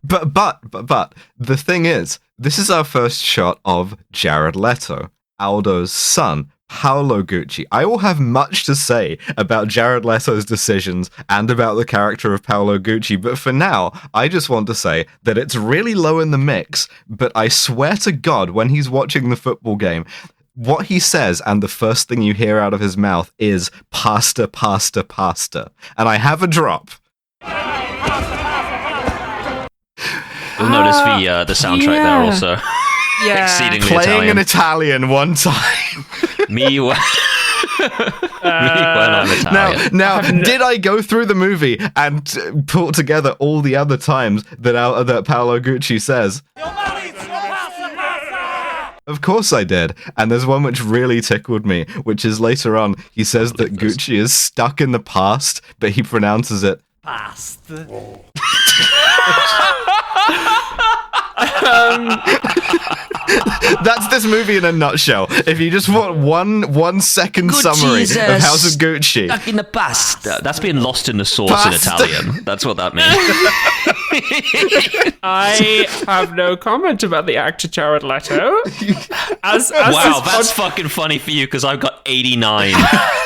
But the thing is, this is our first shot of Jared Leto, Aldo's son, Paolo Gucci. I will have much to say about Jared Leto's decisions and about the character of Paolo Gucci, but for now, I just want to say that it's really low in the mix, but I swear to God, when he's watching the football game, what he says and the first thing you hear out of his mouth is pasta, pasta, pasta. And I have a drop. You'll notice the soundtrack there also. Yeah. Exceedingly Playing Italian. in Italian one time. Me when I'm Italian. Now, did I go through the movie and pull together all the other times that Paolo Gucci says? Of course I did. And there's one which really tickled me, which is later on, he says that Gucci is stuck in the past, but he pronounces it Past. That's this movie in a nutshell. If you just want one second summary of House of Gucci. Stuck in the past. That's being lost in the sauce in Italian. That's what that means. I have no comment about the actor Jared Leto. Wow, that's fucking funny for you because I've got 89.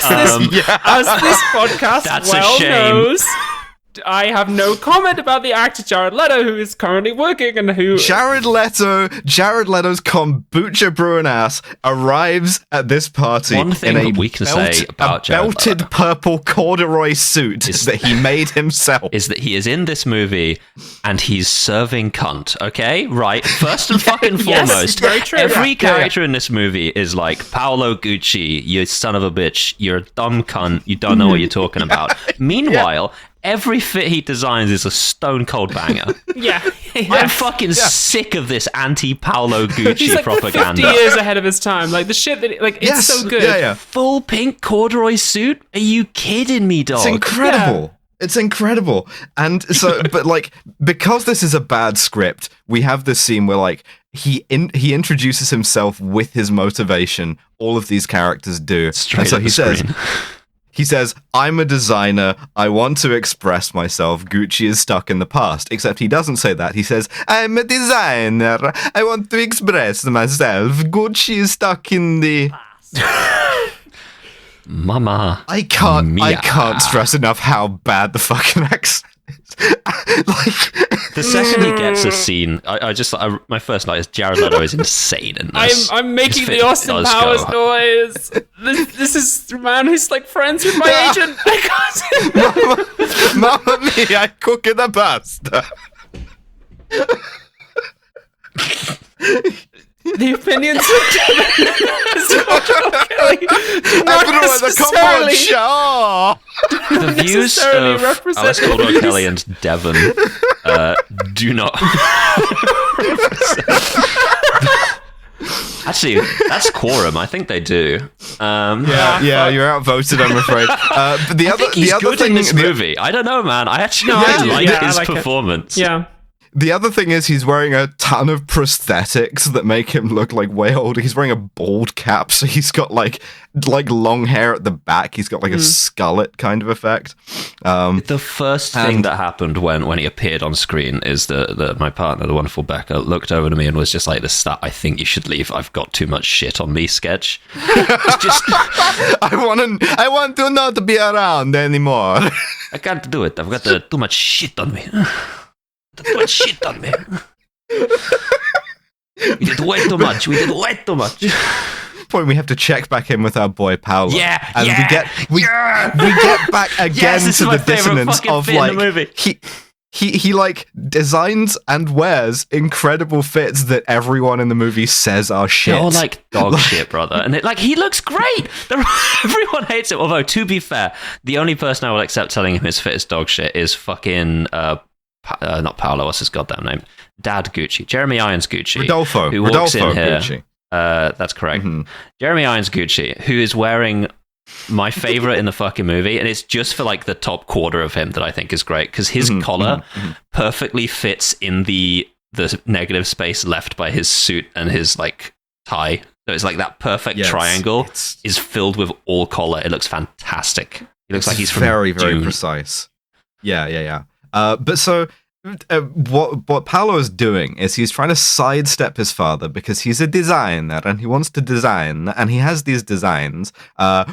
As this podcast That's a well shame. knows, I have no comment about the actor Jared Leto, who is currently working and who... Jared Leto's kombucha brewing ass arrives at this party One thing in that we can say about Jared belted Leto purple corduroy suit that he made himself. is that he is in this movie and he's serving cunt, okay? Right? First and fucking Yes, foremost, very true. every Yeah. character in this movie is like, Paolo Gucci, you son of a bitch, you're a dumb cunt, you don't know what you're talking about. Meanwhile, every fit he designs is a stone cold banger. Yeah. I'm fucking sick of this anti-Paolo Gucci He's like propaganda. 50 years ahead of his time. Like, the shit that... Like, it's so good. Yeah. Full pink corduroy suit? Are you kidding me, dog? It's incredible. It's incredible. And so, but like, because this is a bad script, we have this scene where like, he introduces himself with his motivation. All of these characters do. Straight And so at he the says... screen. He says, I'm a designer, I want to express myself, Gucci is stuck in the past. Except he doesn't say that, he says, I'm a designer, I want to express myself, Gucci is stuck in the... Mama. I can't stress enough how bad the fucking accent is. Like... The second he gets a scene, my first line is Jared Leto is insane in this. I'm making His the Austin does Powers go. noise. This is the man who's like friends with my agent. Mamma mia, I cook in the pasta. The opinions of Devon do not necessarily... The views necessarily of represent Alex the Caldwell views. Kelly and Devon do not Actually, that's quorum. I think they do. Yeah, you're outvoted, I'm afraid. But the I other, think he's the other good thing, in this movie. I don't know, man. I actually really like his I like it. performance. Yeah. The other thing is he's wearing a ton of prosthetics that make him look like way older. He's wearing a bald cap, so he's got like long hair at the back. He's got like a skullet kind of effect. The first thing that happened when he appeared on screen is that my partner, the wonderful Becca, looked over to me and was just like, "This I think you should leave. I've got too much shit on me." Sketch. It's just I want to not be around anymore. I can't do it. I've got too much shit on me. Too much shit on me. We did way too much. Point we have to check back in with our boy Paolo. Yeah, and yeah, we get back again this to is my the favorite dissonance fucking of bit in like the movie. he like designs and wears incredible fits that everyone in the movie says are shit. They're all like dog shit, brother. And he looks great. Everyone hates him. Although, to be fair, the only person I will accept telling him his fit is dog shit is fucking not Paolo. What's his goddamn name? Dad Gucci, Jeremy Irons Gucci, who walks in here. Gucci. That's correct. Mm-hmm. Jeremy Irons Gucci, who is wearing my favorite in the fucking movie, and it's just for like the top quarter of him that I think is great because his collar perfectly fits in the negative space left by his suit and his like tie. So it's like that perfect triangle is filled with all collar. It looks fantastic. It looks like he's from very Dune. precise. Yeah. But so what Paolo is doing is he's trying to sidestep his father because he's a designer and he wants to design, and he has these designs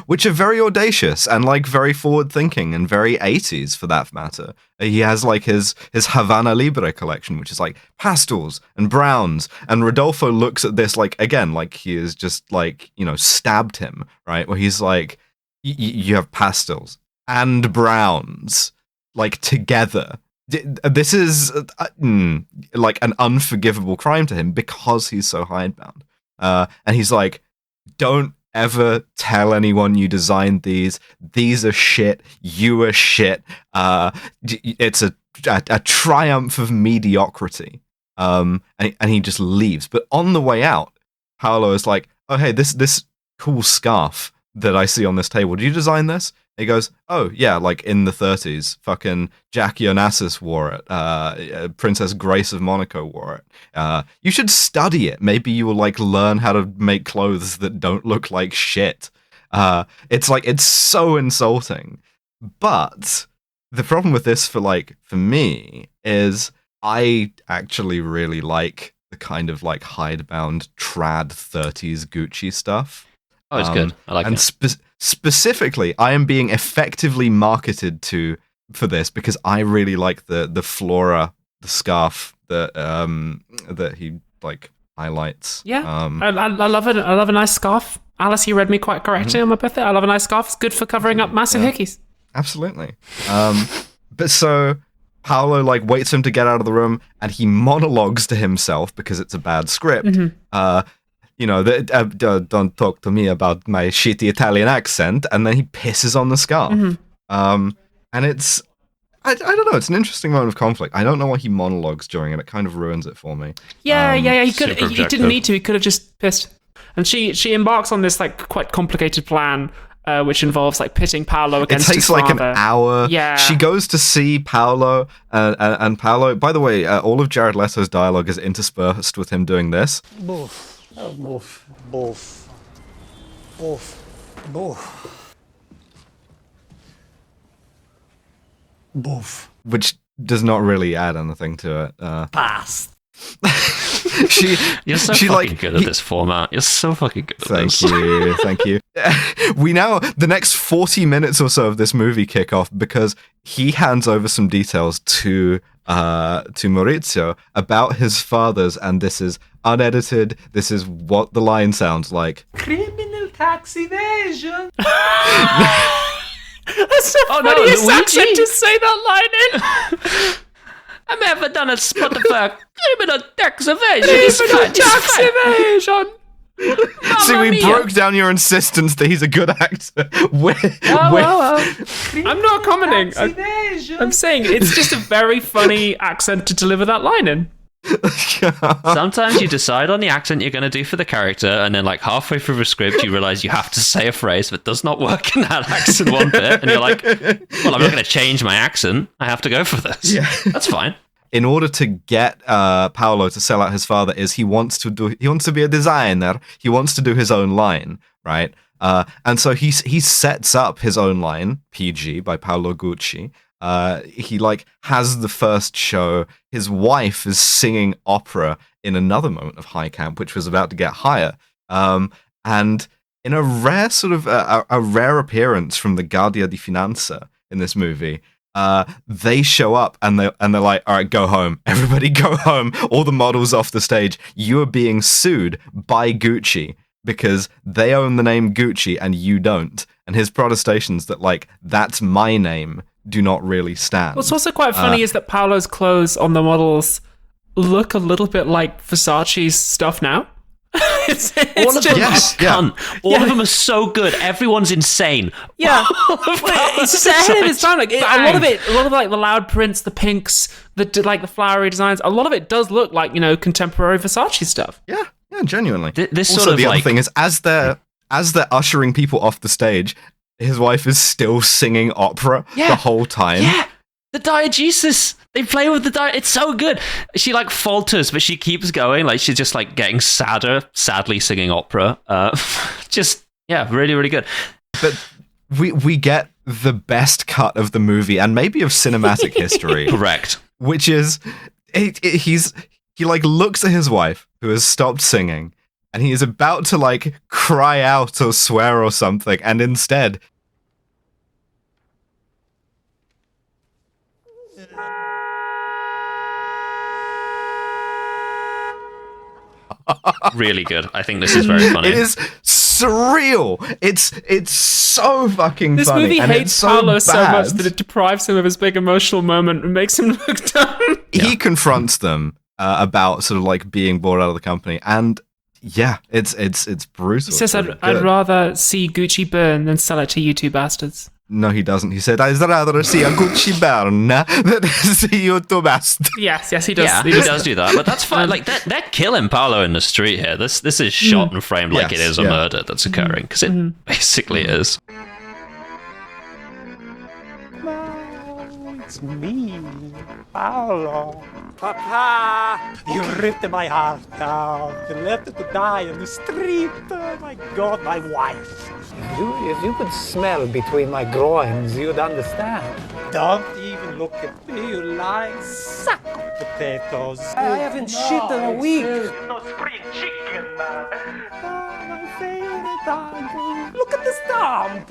which are very audacious and like very forward thinking and very 80s for that matter. He has like his Havana Libre collection, which is like pastels and browns, and Rodolfo looks at this like again like he is just like, you know, stabbed him, right, where he's like, you have pastels and browns like together. This is like an unforgivable crime to him because he's so hidebound. And he's like, don't ever tell anyone you designed these. These are shit. You are shit. It's a triumph of mediocrity. And he just leaves. But on the way out, Paolo is like, oh, hey, this cool scarf that I see on this table. Did you design this? He goes, oh, yeah, like in the 30s, fucking Jackie Onassis wore it. Princess Grace of Monaco wore it. You should study it. Maybe you will, like, learn how to make clothes that don't look like shit. It's so insulting. But the problem with this for me is I actually really like the kind of, like, hidebound trad 30s Gucci stuff. Oh, it's good. I like it. Specifically, I am being effectively marketed for this because I really like the flora, the scarf that he like highlights. Yeah, I love it. I love a nice scarf. Alice, you read me quite correctly on my birthday. I love a nice scarf. It's good for covering up massive hickeys. Absolutely. But so Paolo like waits for him to get out of the room, and he monologues to himself because it's a bad script. You know, don't talk to me about my shitty Italian accent, and then he pisses on the scarf. And it's, I don't know, it's an interesting moment of conflict. I don't know why he monologues during it. It kind of ruins it for me. Yeah, he didn't need to. He could have just pissed. And she embarks on this like quite complicated plan, which involves like pitting Paolo against his father. It takes like an hour. Yeah. She goes to see Paolo, and Paolo, by the way, all of Jared Leto's dialogue is interspersed with him doing this. Boof. Which does not really add anything to it. Pass. You're so fucking good at this format. You're so fucking good at this. Thank you. We now, the next 40 minutes or so of this movie kick off because he hands over some details to Maurizio about his father's, and this is unedited. This is what the line sounds like. Criminal tax evasion. That's the funniest accent to say that line in. I've never done a spot of criminal tax evasion. Criminal tax evasion. See, we broke down your insistence that he's a good actor. I'm not commenting. I'm saying it's just a very funny accent to deliver that line in. Sometimes you decide on the accent you're going to do for the character, and then like halfway through the script you realize you have to say a phrase that does not work in that accent one bit, and you're like, well, I'm not going to change my accent. I have to go for this. Yeah. That's fine. In order to get Paolo to sell out his father, he wants to be a designer. He wants to do his own line, right? And so he sets up his own line, PG by Paolo Gucci. He like has the first show. His wife is singing opera in another moment of high camp, which was about to get higher. And in a rare sort of a rare appearance from the Guardia di Finanza in this movie, they show up and they're like, all right, go home. Everybody go home. All the models off the stage. You are being sued by Gucci because they own the name Gucci and you don't. And his protestations that like, that's my name, do not really stand. What's also quite funny is that Paolo's clothes on the models look a little bit like Versace's stuff now. All of them are All of them are so good. Everyone's insane. Yeah, it's just ahead of its time. Like a lot of like the loud prints, the pinks, the flowery designs. A lot of it does look like, you know, contemporary Versace stuff. Yeah, genuinely. This also, sort of the like other thing is, as they're ushering people off the stage, his wife is still singing opera the whole time. Yeah, the diegesis. They play with the it's so good. She like falters, but she keeps going. Like she's just like getting sadly singing opera. Really, really good. But we get the best cut of the movie and maybe of cinematic history. Correct. which is he like looks at his wife who has stopped singing, and he is about to like cry out or swear or something, and instead really good. I think this is very funny. It is surreal. It's so fucking This funny. movie and hates it's so Paolo so bad. much that it deprives him of his big emotional moment and makes him look dumb. He confronts them about sort of like being bored out of the company, and yeah, it's brutal. He says, It's really I'd good. rather see Gucci burn than sell it to you two bastards. No, he doesn't. He said, I'd rather see a Gucci burn than see you two bastards. Yes, he does. Yeah, he does do that, but that's fine. Like they're killing Paolo in the street here. This is shot and framed like Yes, it is a yeah. murder that's occurring, because it basically is. It's me, Paolo. Papa! You ripped my heart out and left it to die on the street. Oh my God, my wife. If you could smell between my groins, you'd understand. Don't even look at me, you lying sack of potatoes. I haven't shit in a week. No spring chicken. Oh, my favorite dog. Look at the stomp,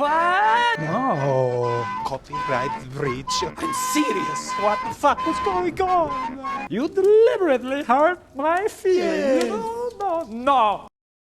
No. Copyright breach. I'm serious. What the fuck was going on? You deliberately hurt my feelings. No.